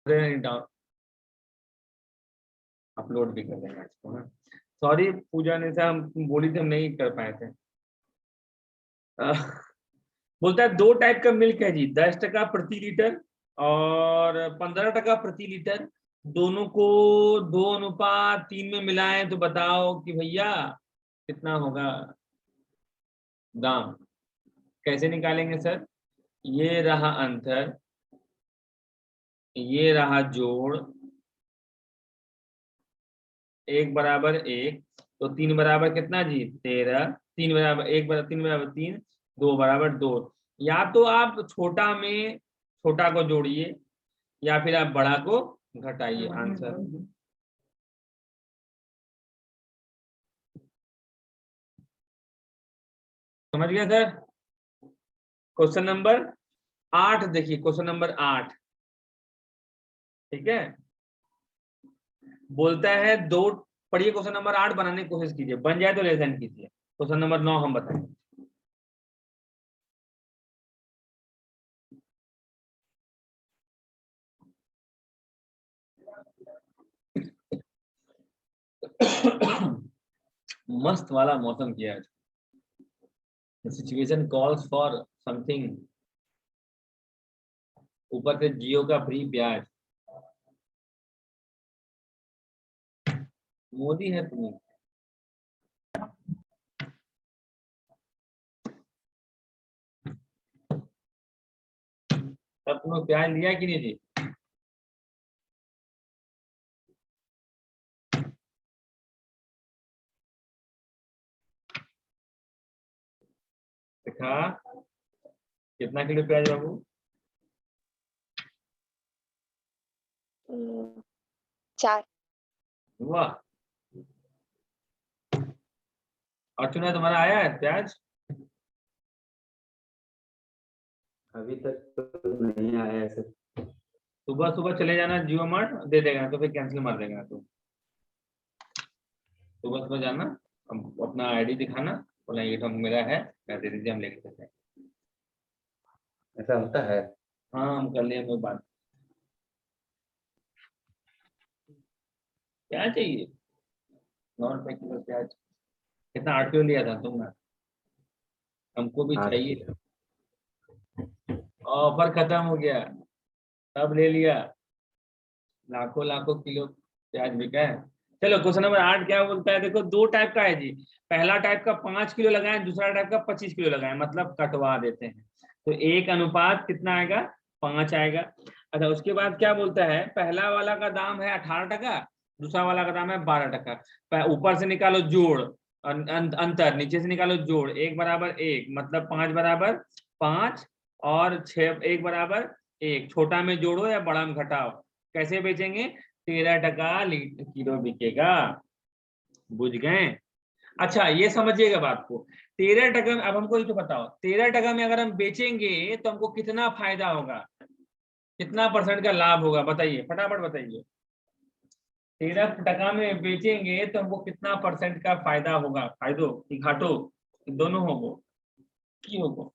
Down upload भी कर देंगे इसको ना। सॉरी पूजा ने से हम बोली थी हम नहीं कर पाए थे। बोलता है 2 टाइप का मिल्क है जी, 10 टका प्रति लीटर और 15 टका प्रति लीटर, दोनों को 2:3 में मिलाएं तो बताओ कि भैया कितना होगा दाम। कैसे निकालेंगे सर? ये रहा अंतर, ये रहा जोड़, 1 बराबर 1 तो 3 बराबर कितना जी 13, 3 बराबर 1 बराबर 3 बराबर 3, 2 बराबर 2। या तो आप छोटा में छोटा को जोड़िए या फिर आप बड़ा को घटाइए, आंसर। समझ गया सर? क्वेश्चन नंबर 8 देखिए, क्वेश्चन नंबर 8, ठीक है। बोलता है दो, पढ़िए क्वेश्चन नंबर 8 बनाने की कोशिश कीजिए, बन जाए तो लेसन कीजिए। क्वेश्चन नंबर 9 हम बताएंगे। मस्त वाला मौसम किया है। The situation calls for something। ऊपर से जियो का फ्री प्याज। मोदी है तुम्हें। तब तुम्हें प्याज लिया कि नहीं जी? देखा कितना किलो प्याज बाबू? 4। वाह। और चुना तुम्हारा आया है प्याज? अभी तक तो नहीं आया है सर। सुबह सुबह चले जाना जियो मार्ट, दे देगा, तो फिर कैंसिल मार देगा। तो सुबह सुबह जाना, अपना आईडी दिखाना, बोला ये तो मेरा है, मैं दे दीजिए, हम लेके चलते हैं। ऐसा होता है? हाँ हम कर लिए हम बात। क्या चाहिए? 9 रुपए किलो प्याज। कितना 8 किलो लिया था तुमने? हमको भी 8 चाहिए। किलो। ऑफर खत्म हो गया, सब ले लिया, लाखों लाखों किलो प्याज बिका है। चलो क्वेश्चन नंबर 8 क्या बोलता है, देखो 2 टाइप का है जी। पहला टाइप का 5 किलो लगाएं, दूसरा टाइप का 25 किलो लगाएं, मतलब कटवा देते हैं। तो 1 अनुपात कितना आएगा? 5 आएगा। अच्छा उसके बाद क्या बोलता है, पहला वाला का दाम है 18 टका, दूसरा वाला का दाम है 12 टका। ऊपर से निकालो जोड़, अंतर नीचे से निकालो जोड़, 1 बराबर 1 मतलब 5 बराबर 5 और 6 1 बराबर 1, छोटा में जोड़ो या बड़ा में घटाओ। कैसे बेचेंगे? 13 टका किलो बिकेगा। बुझ गए? अच्छा ये समझिएगा बात को, 13 टका में, अब हमको ये तो बताओ 13 टका में अगर हम बेचेंगे तो हमको कितना फायदा होगा, कितना % का लाभ होगा, बताइए फटाफट बताइए। 13 टका में बेचेंगे तो हमको कितना % का फायदा होगा? फायदो कि घाटो दोनों होगो की होगो?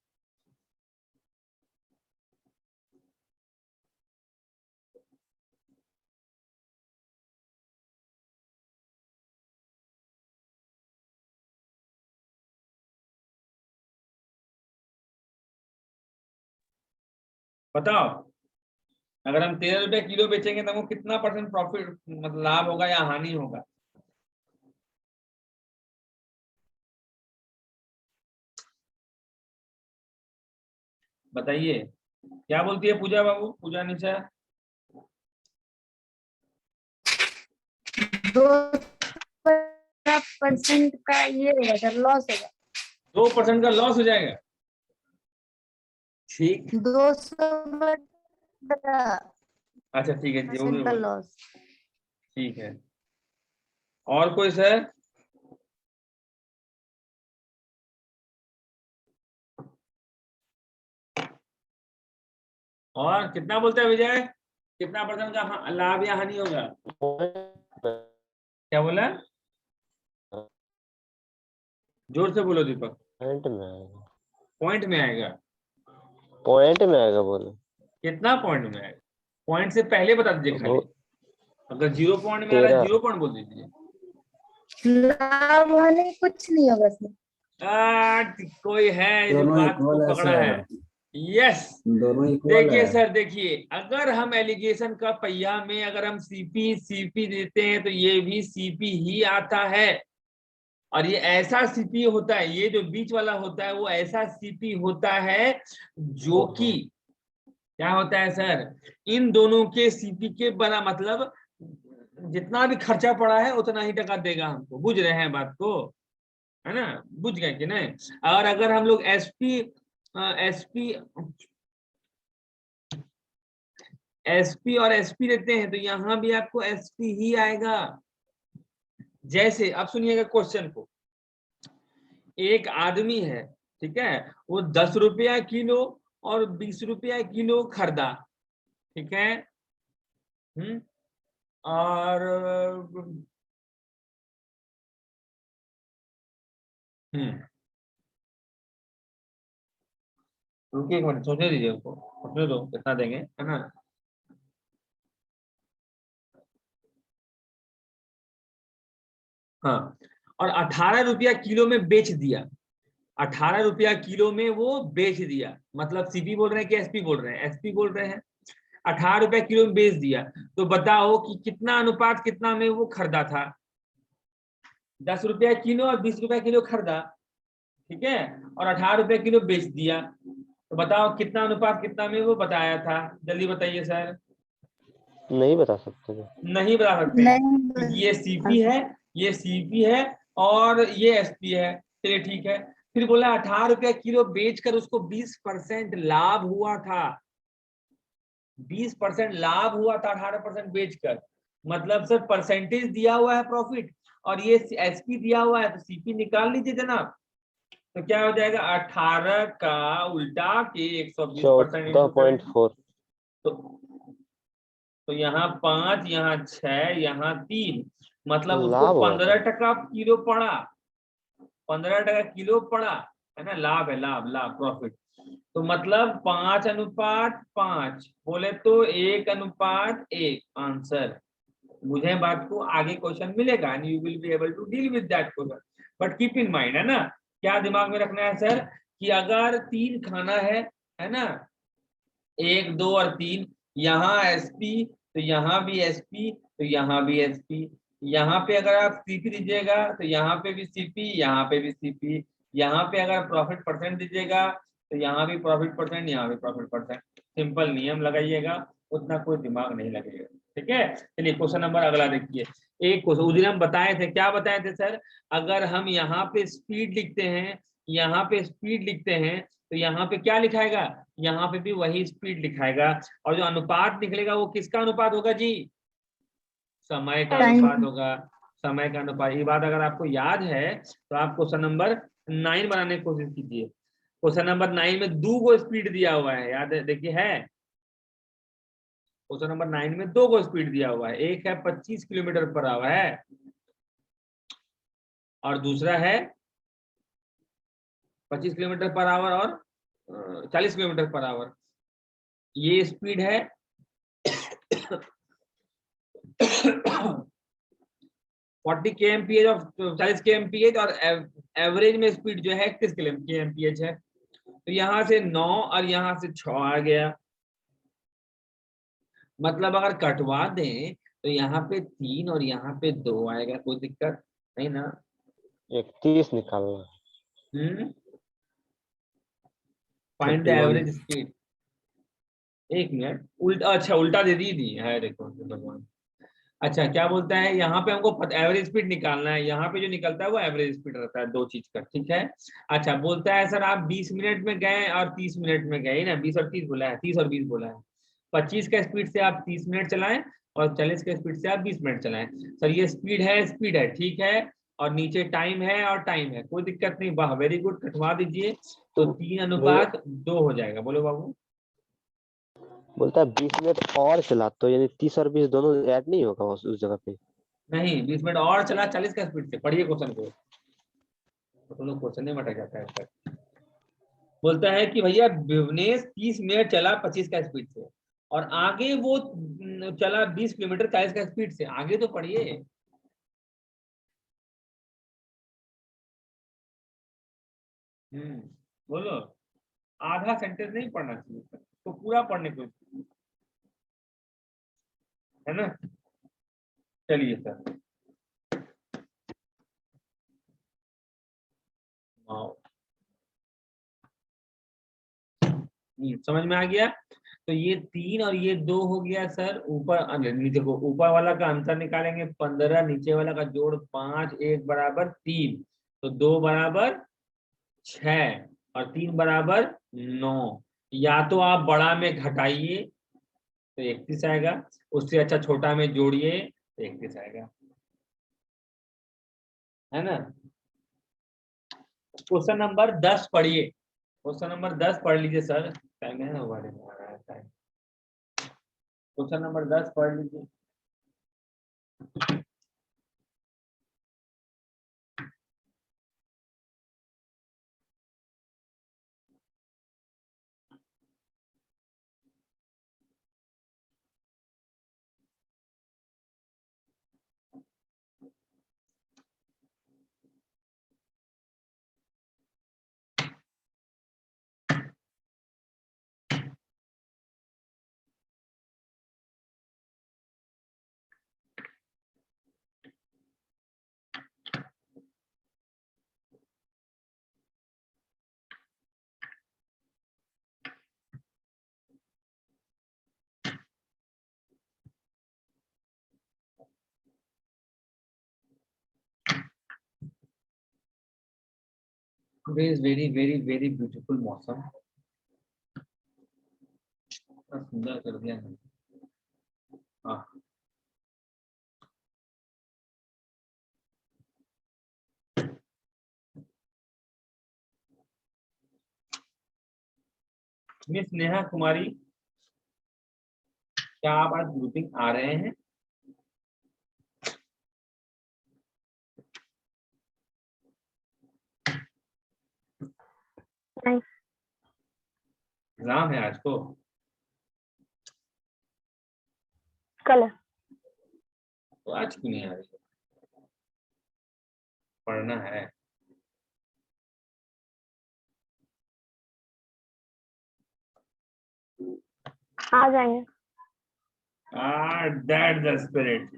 बताओ, अगर हम 13 रुपए किलो बेचेंगे तो हमको कितना % प्रॉफिट मतलब लाभ होगा या हानि होगा? बताइए। क्या बोलती है पूजा बाबू, पूजा निशा? 2% का ये होगा सर, लॉस होगा। 2% का लॉस हो जाएगा? ठीक। 200 अच्छा ठीक है जो भी का बोल, लॉस। ठीक है। और कोई सर? और कितना बोलते हैं विजय, कितना % का लाभ या हानि होगा? क्या बोला? जोर से बोलो दीपक। पॉइंट में आएगा। पॉइंट में आएगा? पॉइंट में आएगा बोलो। कितना पॉइंट में आएगा? पॉइंट से पहले बता दीजिए खाली। अगर 0 पॉइंट में आ रहा है 0 पॉइंट बोल दीजिए। लाभ हानि कुछ नहीं होगा इसमें। कोई है जो दोनों बात को इक्वल है पकड़ा है। सर, यस, दोनों इक्वल देखिए है। सर, देखिए अगर हम एलिगेशन का पहिया में अगर हम सीपी देते हैं तो ये भी सीपी ही आता है। और ये ऐसा सीपी होता है, ये जो बीच वाला होता है वो ऐसा सीपी होता है जो कि क्या होता है सर, इन दोनों के सीपी के बना, मतलब जितना भी खर्चा पड़ा है उतना ही टका देगा हमको। बुझ रहे हैं बात को, है ना? बुझ गए कि नहीं? और अगर हम लोग एसपी और एसपी देते हैं तो यहाँ भी आपको एसपी ही आएगा। जैसे अब सुनिएगा क्वेश्चन को, एक आदमी है, ठीक है, वो 10 रुपया किलो और 20 रुपया किलो खरीदा, ठीक है, और रुकिए एक मिनट, सोचने दीजिए उसको, सोचने दो कितना देंगे, है ना? हाँ, और 18 रुपया किलो में बेच दिया। 18 रुपया किलो में वो बेच दिया, मतलब सीपी बोल रहे हैं कि एसपी बोल रहे हैं? एसपी बोल रहे हैं। 18 रुपया किलो में बेच दिया, तो बताओ कि कितना अनुपात कितना में वो खरीदा था? 10 रुपया किलो और 20 रुपया किलो खरीदा, ठीक है, और 18 रुपया किलो बेच दिया, तो बताओ कितना अनुपात कितना में वो बताया था? जल्दी बताइए सर। नहीं बता सकते। नहीं बता सकते नहीं, ये सीपी है, ये सीपी है और ये एसपी है। चलिए ठीक है, फिर बोला 18 रुपया किलो बेचकर उसको 20% लाभ हुआ था। 20% लाभ हुआ था 18% बेचकर, मतलब सर परसेंटेज दिया हुआ है प्रॉफिट, और ये एसपी दिया हुआ है, तो सीपी निकाल लीजिए जनाब। तो क्या हो जाएगा? 18 का उल्टा के 120%। 14.4। तो यहाँ 5, यहाँ 6, यहाँ 3, मतलब उसको लाभ हुआ 15 टका किलो पड़ा। 15 टका किलो पड़ा, है ना? लाभ है, लाभ, लाभ, प्रॉफिट। तो मतलब 5:5 बोले तो 1:1 आंसर। मुझे बात को आगे क्वेश्चन मिलेगा and you will be able to deal with that question, but keep in mind, है ना? क्या दिमाग में रखना है सर, कि अगर 3 खाना है ना, 1, 2 और 3, यहाँ एसपी तो यहाँ भी एसपी तो यहाँ भी एसपी, यहाँ पे अगर आप सीपी दीजिएगा तो यहाँ पे भी सीपी, यहाँ पे भी सीपी, यहाँ पे अगर प्रॉफिट परसेंट दीजिएगा तो यहाँ भी प्रॉफिट परसेंट, यहाँ भी प्रॉफिट परसेंट। सिंपल नियम लगाइएगा, उतना कोई दिमाग नहीं लगेगा, ठीक है? चलिए क्वेश्चन नंबर अगला देखिए। एक क्वेश्चन उस दिन हम बताए थे, क्या बताए थे सर? अगर हम यहाँ पे स्पीड लिखते हैं, यहाँ पे स्पीड लिखते हैं, तो यहाँ पे क्या लिखाएगा? यहाँ पे भी वही स्पीड लिखाएगा, और जो अनुपात निकलेगा वो किसका अनुपात होगा जी? समय का अनुपात होगा। समय का अनुपात। ये बात अगर आपको याद है तो आप क्वेश्चन नंबर 9 बनाने की कोशिश कीजिए। क्वेश्चन नंबर 9 में 2 को स्पीड दिया हुआ है, याद है? देखिए है, क्वेश्चन नंबर 9 में 2 को स्पीड दिया हुआ है। एक है 25 किलोमीटर पर आवर है, और दूसरा है 25 किलोमीटर पर आवर और 40 किलोमीटर पर आवर। ये स्पीड है 40 kmph और 40 kmph, और एवरेज में स्पीड जो है 31 kmph है। तो यहाँ से 9 और यहाँ से 6 आ गया, मतलब अगर कटवा दें तो यहाँ पे 3 और यहाँ पे 2 आएगा, कोई दिक्कत नहीं ना? 31 निकालना। Find the average speed. एक मिनट, उल्टा, अच्छा उल्टा दे दी है, देखो भगवान। अच्छा क्या बोलता है यहाँ पे? हमको एवरेज स्पीड निकालना है, यहाँ पे जो निकलता है वो एवरेज स्पीड रहता है, 2 चीज का, ठीक है? अच्छा बोलता है सर आप 20 मिनट में गए और 30 मिनट में गए ना, 20 और 30 बोला है, 30 और 20 बोला है। 25 का स्पीड से आप 30 मिनट चलाएं और 40 का स्पीड से आप 20 मिनट चलाएं। सर ये स्पीड है, ठीक है, और नीचे टाइम है और टाइम है, कोई दिक्कत नहीं, वाह वेरी गुड, कटवा दीजिए। तो 3:2 हो जाएगा। बोलो बाबू। बोलता है 20 मिनट और चला, तो यानी 30 और 20 दोनों ऐड नहीं होगा उस जगह पे? नहीं, 20 मिनट और चला 40 का स्पीड से। पढ़िए क्वेश्चन को, तो लोग क्वेश्चन नहीं मटक जाता है तक। बोलता है कि भैया विवनेश 30 मिनट चला 25 का स्पीड से, और आगे वो चला 20 किलोमीटर 40 का स्पीड से, आगे तो पढ़िए। बोलो, आधा सेंटेंस नहीं पढ़ना चाहिए तो पूरा पढ़ने को, है ना। चलिए सर, समझ में आ गया। तो ये 3 और ये 2 हो गया सर। ऊपर नीचे को, ऊपर वाला का अंतर निकालेंगे 15, नीचे वाला का जोड़ 5, 1 बराबर 3, तो 2 बराबर 6 और 3 बराबर 9। या तो आप बड़ा में घटाइए तो 31 आएगा, उससे अच्छा छोटा में जोड़िए तो 31 आएगा, है ना। क्वेश्चन नंबर 10 पढ़िए, क्वेश्चन नंबर 10 पढ़ लीजिए सर। टाइम है ना, टाइम। क्वेश्चन नंबर 10 पढ़ लीजिए। Today is very very very beautiful मौसम, सुंदर कर दिया। हाँ, मिस नेहा कुमारी, क्या आप आज ग्रुपिंग आ रहे हैं? नहीं। एग्जाम है आज को? कल है। तो आज क्यों नहीं आ रही? पढ़ना है। आ जाएंगे। That's the spirit.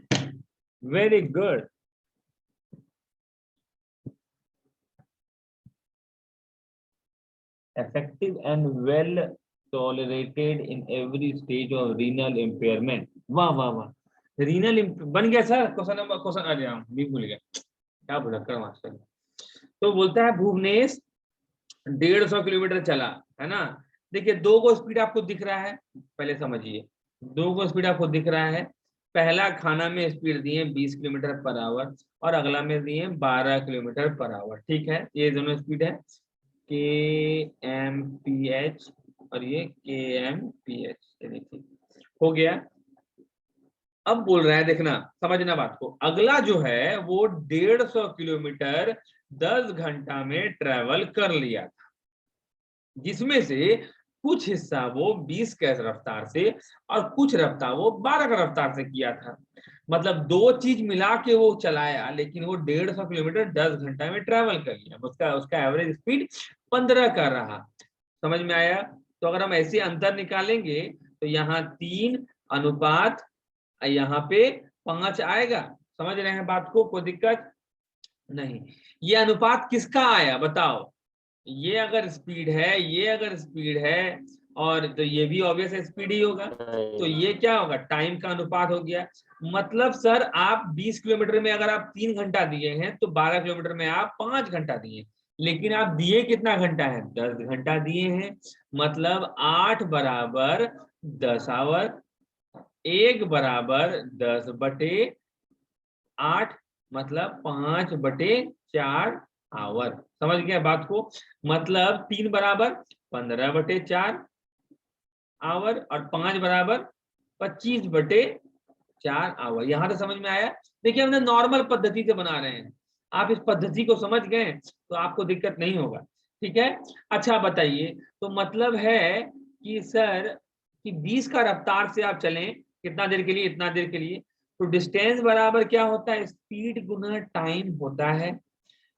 Very good. Effective and well tolerated in every stage of renal impairment. वाह वाह वाह, रीनल बन गया सर। क्वेश्चन नंबर, क्वेश्चन आ गया, भी भूल गया, क्या बोला कर मास्टर। तो बोलता है भुवनेश 150 किलोमीटर चला, है ना। देखिए 2 को स्पीड आपको दिख रहा है, पहले समझिए 2 को स्पीड आपको दिख रहा है। पहला खाना में स्पीड दिए 20 किलोमीटर पर आवर और अगला में दिए 12 किलोमीटर पर आवर, ठीक है। ये दोनों स्पीड है kmph और ये kmph, देखिए हो गया। अब बोल रहा है, देखना समझना बात को, अगला जो है वो 150 किलोमीटर 10 घंटा में ट्रेवल कर लिया था, जिसमें से कुछ हिस्सा वो 20 के रफ्तार से और कुछ रफ्तार वो 12 का रफ्तार से किया था। मतलब 2 चीज मिला के वो चलाया, लेकिन वो 150 किलोमीटर 10 घंटा में ट्रेवल कर लिया। उसका एवरेज स्पीड 15 का रहा। समझ में आया? तो अगर हम ऐसे अंतर निकालेंगे तो यहाँ 3 अनुपात यहाँ पे 5 आएगा। समझ रहे हैं बात को? कोई दिक्कत नहीं। ये अनुपात किसका आया बताओ? ये अगर स्पीड है, ये अगर स्पीड है, और तो ये भी ऑब्वियस स्पीड ही होगा, तो ये क्या होगा? टाइम का अनुपात हो गया। मतलब सर आप 20 किलोमीटर में अगर आप 3 घंटा दिए हैं तो 12 किलोमीटर में आप 5 घंटा दिए, लेकिन आप दिए कितना घंटा है? 10 घंटा दिए हैं। मतलब 8 बराबर 10 आवर, 1 बराबर 10 बटे 8, मतलब 5 बटे 4 आवर। समझ गया बात को? मतलब 3 बराबर 15 बटे 4 आवर और 5 बराबर 25 बटे 4 आवर। यहां तक समझ में आया? देखिए हमने नॉर्मल पद्धति से बना रहे हैं, आप इस पद्धति को समझ गए तो आपको दिक्कत नहीं होगा, ठीक है। अच्छा बताइए, तो मतलब है कि सर कि 20 का रफ्तार से आप चलें कितना देर के लिए, इतना देर के लिए, तो डिस्टेंस बराबर क्या होता है, स्पीड गुना टाइम होता है।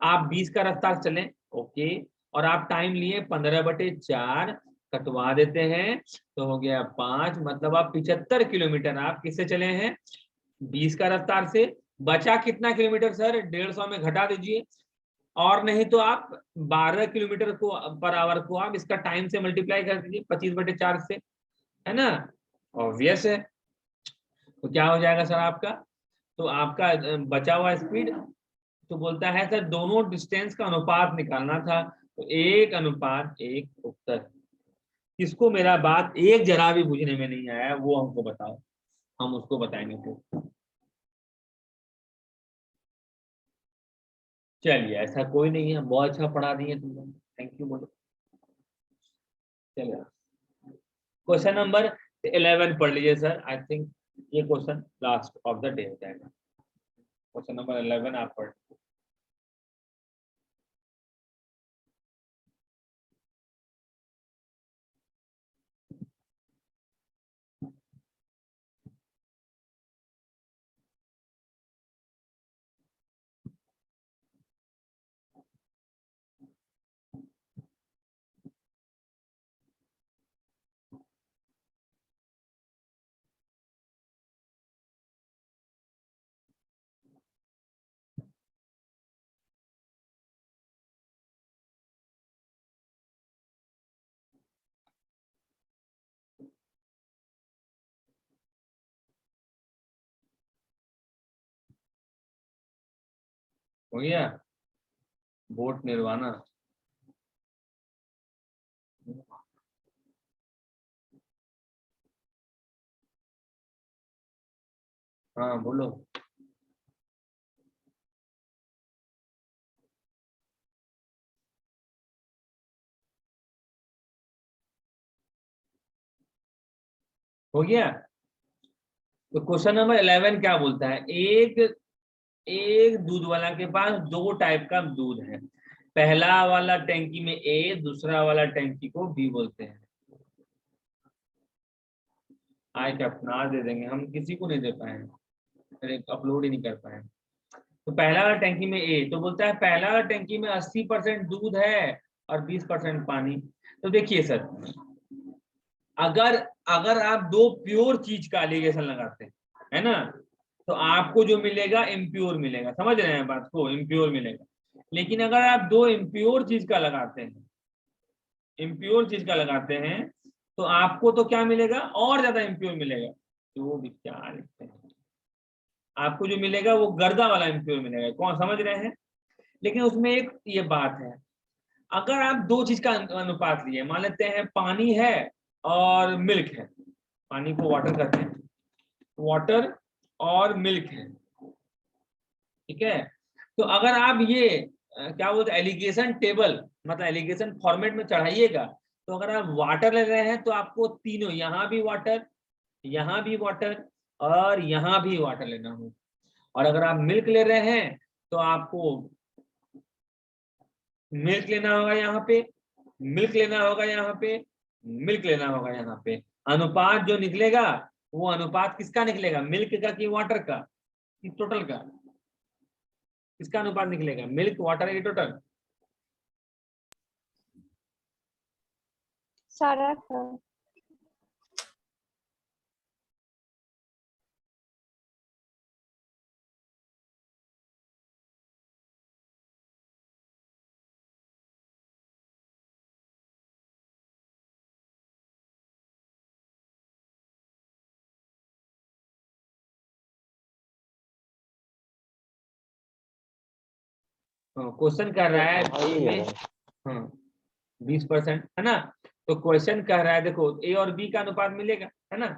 आप 20 का रफ्तार चलें, ओके, और आप टाइम लिए 15/4, कटवा देते हैं तो हो गया 5, मतलब आप 75 किलोमीटर आप किससे चले हैं, 20 का रफ्तार से। बचा कितना किलोमीटर सर, 150 में घटा दीजिए, और नहीं तो आप 12 किलोमीटर को पर आवर को आप इसका टाइम से मल्टीप्लाई कर दीजिए 25/4 से, है ना, ऑब्वियस है। तो क्या हो जाएगा सर आपका, तो आपका बचा हुआ स्पीड, तो बोलता है सर दोनों डिस्टेंस का अनुपात निकालना था, तो 1:1 उत्तर। किसको मेरा बात एक जरा भी बुझने में नहीं आया वो हमको बताओ, हम उसको बताएंगे फिर। चलिए ऐसा कोई नहीं है, बहुत अच्छा पढ़ा दिए तुम लोग, थैंक यू बोलो। चलिए क्वेश्चन नंबर 11 पढ़ लीजिए सर, आई थिंक ये question last of the day हो जाएगा। क्वेश्चन नंबर 11 आप पढ़। हो गया, बोट निर्वाणा। हाँ बोलो। हो गया, तो क्वेश्चन नंबर 11 क्या बोलता है, एक एक दूध वाला के पास दो टाइप का दूध है, पहला वाला टैंकी में ए, दूसरा वाला टैंकी को बी बोलते हैं। आए क्या अपना दे देंगे, हम किसी को नहीं दे पाए, अपलोड ही नहीं कर पाए। तो पहला वाला टैंकी में ए, तो बोलता है पहला वाला टैंकी में 80% दूध है और 20% पानी। तो देखिए सर, अगर अगर आप दो प्योर चीज का एलिगेशन लगाते हैं, है ना, तो आपको जो मिलेगा इम्प्योर मिलेगा, समझ रहे हैं बात को, इम्प्योर मिलेगा। लेकिन अगर आप दो इम्प्योर चीज का लगाते हैं, इम्प्योर चीज का लगाते हैं, तो आपको तो क्या मिलेगा, और ज्यादा इम्प्योर मिलेगा। तो भी क्या लिखते हैं, आपको जो मिलेगा वो गर्दा वाला इम्प्योर मिलेगा, कौन समझ रहे हैं। लेकिन उसमें एक ये बात है, अगर आप दो चीज का अनुपात लिए, मान लेते हैं पानी है और मिल्क है, पानी को वाटर कहते हैं, वाटर और मिल्क है, ठीक है। तो अगर आप ये क्या बोलते हैं एलिगेशन टेबल, मतलब एलिगेशन फॉर्मेट में चढ़ाइएगा, तो अगर आप वाटर ले रहे हैं तो आपको तीनों, यहाँ भी वाटर, यहाँ भी वाटर और यहाँ भी वाटर लेना होगा। और अगर आप मिल्क ले रहे हैं तो आपको मिल्क लेना होगा यहाँ पे, मिल्क लेना होगा यहाँ पे, मिल्क लेना होगा यहाँ पे। अनुपात जो निकलेगा वो अनुपात किसका निकलेगा, मिल्क का कि वाटर का कि टोटल का, किसका अनुपात निकलेगा, मिल्क वाटर की टोटल, सारा का। क्वेश्चन कर रहा है इसमें, हाँ 20% है ना। तो क्वेश्चन कह रहा है देखो ए और बी का अनुपात मिलेगा, है ना।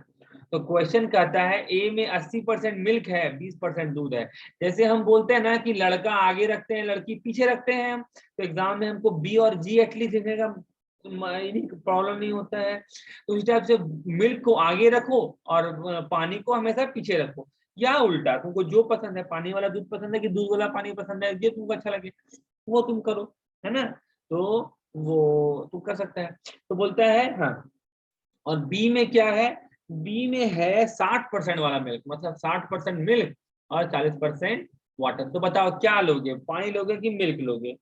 तो क्वेश्चन कहता है ए में 80% मिल्क है, 20% दूध है। जैसे हम बोलते हैं ना कि लड़का आगे रखते हैं लड़की पीछे रखते हैं हम, तो एग्जाम में हमको बी और जी एटलीस्ट लिखने का प्रॉब्लम नहीं होता है। तो इस टाइप से मिल्क को आगे रखो और पानी को हमेशा पीछे रखो, या उल्टा तुमको जो पसंद है, पानी वाला दूध पसंद है कि दूध वाला पानी पसंद है, ये तुमको अच्छा लगे वो तुम करो, है ना। तो वो तू कर सकता है। तो बोलता है हाँ और बी में क्या है, बी में है 60% वाला मिल्क, मतलब 60% मिल्क और 40% वाटर। तो बताओ क्या लोगे, पानी लोगे कि मिल्क लोगे?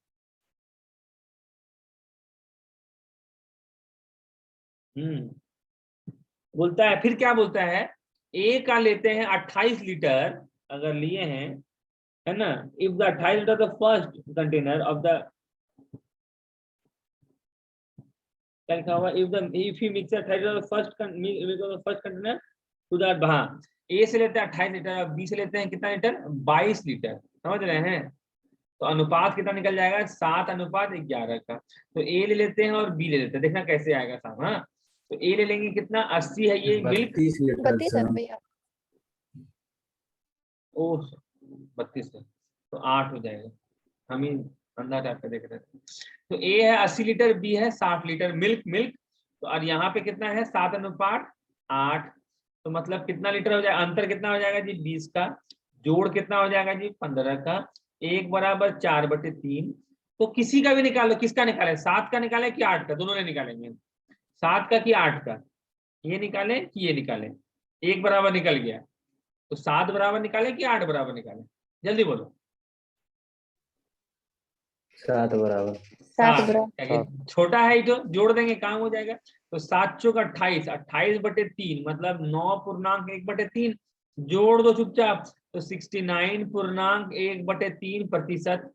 बोलता है, फिर क्या बोलता है, ए का लेते हैं 28 लीटर अगर लिए हैं, है ना, if the 28 litre the first container of the, क्या लिखा हुआ, if he mix 28 litre first container to that, हाँ, ए से लेते हैं 28 लीटर और बी से लेते हैं कितना लीटर, 22 लीटर, समझ रहे हैं? तो अनुपात कितना निकल जाएगा, 7:11 का। तो ए ले लेते हैं और बी ले लेते हैं, देखना कैसे आएगा साहब। हाँ, तो ए ले लेंगे कितना, 80 है ये मिल्क, 32 लीटर 32 है भैया। ओ 32 है, तो 8 हो जाएगा, हम ही अंधा टाइप का देख रहे थे। तो ए है 80 लीटर, बी है 60 लीटर मिल्क। तो और यहाँ पे कितना है, 7:8, तो मतलब कितना लीटर हो जाएगा, अंतर कितना हो जाएगा जी 20 का, जोड़ कितना हो जाएगा जी 15 का, 1 बराबर 4/3। तो किसी का भी निकालो, किसका निकाले, 7 का निकाले कि 8 का, दोनों ने निकालेंगे, 7 का कि 8 का, ये निकाले कि ये निकाले, 1 बराबर निकल गया, तो 7 बराबर निकाले कि 8 बराबर निकाले, जल्दी बोलो। 7 बराबर। 7 7, बराबर। ये छोटा है तो जोड़ देंगे काम हो जाएगा। तो 7 चौक 28, 28/3 मतलब 9.1/3, जोड़ दो चुपचाप, तो 69.1/3%।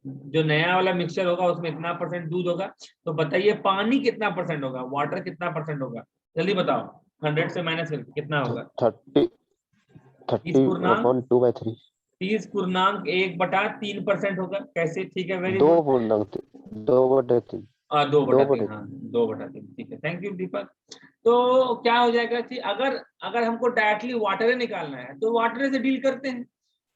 जो नया वाला मिक्सचर होगा उसमें इतना % दूध होगा। तो बताइए पानी कितना % होगा, वाटर कितना % होगा, जल्दी बताओ, 100 से माइनस करके कितना होगा, 30 30.2/3 30/3 30.1/3% होगा। कैसे, ठीक है, वेरी 2 गुड। पूर्णांक 2/3 2/3, हाँ 2/3, ठीक है, थैंक यू दीपक। तो क्या हो जाएगा कि अगर अगर हमको डायरेक्टली वाटर निकालना है तो वाटर से डील करते हैं,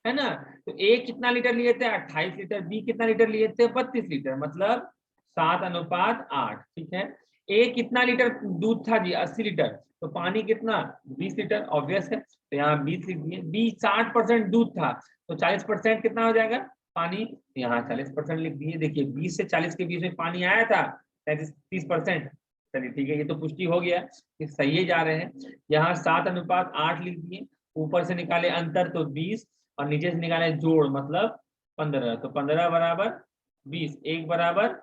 है ना। तो ए कितना लीटर लिए थे, 28 लीटर, बी कितना लीटर लिए थे, 32 लीटर, मतलब 7:8, ठीक है। ए कितना लीटर दूध था जी, 80 लीटर, तो पानी कितना, 20 लीटर, ऑब्वियस है, तो यहाँ 20 लिख दिए। बी 60% दूध था, तो 40% कितना हो जाएगा पानी, यहाँ 40% लिख दिए। देखिए 20 से 40 के बीच में पानी आया था 30%। चलिए ठीक है, ये तो पुष्टि हो गया कि सही जा रहे हैं। यहाँ 7:8 लिख दिए, ऊपर से निकाले अंतर तो 20 और नीचे से निकाले जोड़ मतलब 15, तो 15 बराबर 20, 1 बराबर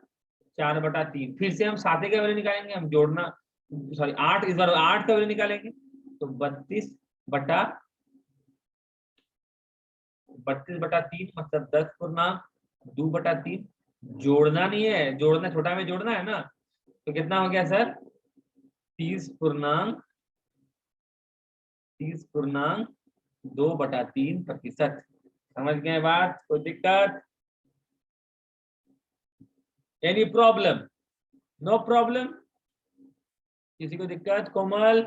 4/3। फिर से हम 7 का वैल्यू निकालेंगे, हम जोड़ना, सॉरी 8, इस बार 8 का वैल्यू निकालेंगे, तो 32/3 मतलब 10.2/3। जोड़ना नहीं है, जोड़ना छोटा में जोड़ना है ना, तो कितना हो गया सर, 30.2/3%। समझ गए बात, कोई दिक्कत, एनी प्रॉब्लम, नो प्रॉब्लम, किसी को दिक्कत, कोमल?